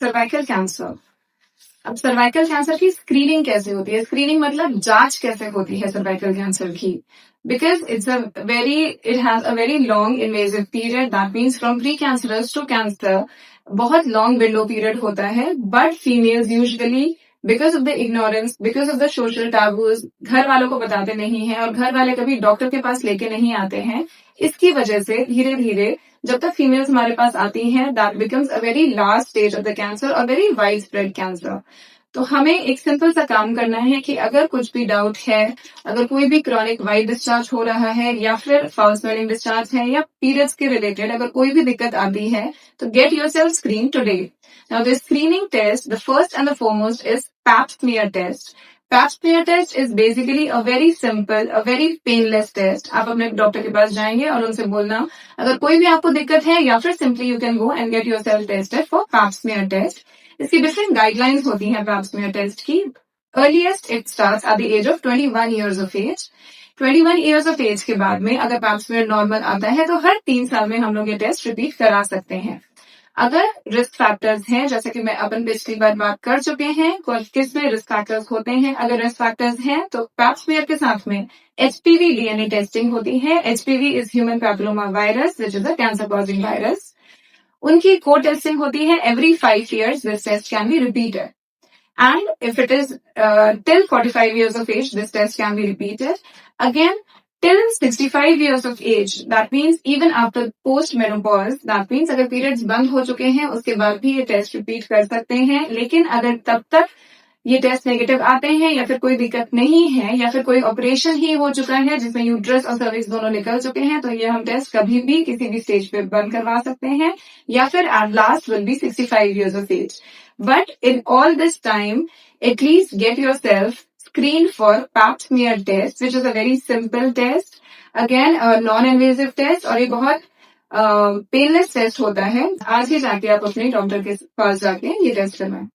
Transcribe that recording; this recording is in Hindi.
Cervical cancer. अब सर्वाइकल कैंसर की स्क्रीनिंग कैसे होती है? स्क्रीनिंग मतलब जांच कैसे होती है सर्वाइकल कैंसर की? Because it has a very long invasive period, that means from pre cancerous to cancer बहुत लॉन्ग विंडो पीरियड होता है। But females usually because of the ignorance, because of the social taboos, घर वालों को बताते नहीं है और घर वाले कभी डॉक्टर के पास लेके नहीं आते हैं। इसकी वजह से धीरे धीरे जब तक फीमेल्स हमारे पास आती हैं, that becomes a very last stage of the cancer और वेरी वाइड स्प्रेड कैंसर। तो हमें एक सिंपल सा काम करना है कि अगर कुछ भी डाउट है, अगर कोई भी क्रॉनिक वाइट डिस्चार्ज हो रहा है या फिर फाउल स्मेलिंग डिस्चार्ज है या पीरियड्स के रिलेटेड अगर कोई भी दिक्कत आती है, तो get yourself screen today. Now the screening test, the first and the foremost is pap smear test. Pap smear test is basically a very simple, a very painless test. आप अपने डॉक्टर के पास जाएंगे और उनसे बोलना अगर कोई भी आपको दिक्कत है, या फिर simply you can go and get yourself tested for pap smear test. इसकी डिफरेंट गाइडलाइंस होती हैं पैप स्मीयर टेस्ट की। Earliest it starts at the age of 21 years of age. 21 years of age के बाद में अगर पैप स्मीयर नॉर्मल आता है तो हर 3 साल में हम लोग ये टेस्ट रिपीट करा सकते हैं। अगर रिस्क फैक्टर्स हैं, जैसे कि मैं अपन पिछली बार बात कर चुके हैं, किस में रिस्क फैक्टर्स होते हैं, अगर रिस्क फैक्टर्स हैं तो पैप स्मीयर के साथ में एचपीवी डीएनए टेस्टिंग होती है। HPV is human papilloma virus which is a cancer causing virus. उनकी को टेस्टिंग होती है every 5 years. This test can be repeated and if it is till 45 years of age, this test can be repeated again till 65 years of age. That means even after post menopause, that means अगर periods बंद हो चुके हैं उसके बाद भी ये टेस्ट रिपीट कर सकते हैं। लेकिन अगर तब तक ये टेस्ट नेगेटिव आते हैं या फिर कोई दिक्कत नहीं है या फिर कोई ऑपरेशन ही हो चुका है जिसमें यूट्रस और सर्विक्स दोनों निकल चुके हैं, तो ये हम टेस्ट कभी भी किसी भी स्टेज पे बंद करवा सकते हैं या फिर at last will be 65 years of age. But in all this time, at least get yourself screened for pap smear test, which is a very simple test. Again, a non-invasive test और ये बहुत पेनलेस टेस्ट होता है। आज ही जाके आप अपने डॉक्टर के पास जाके ये टेस्ट करवाएं।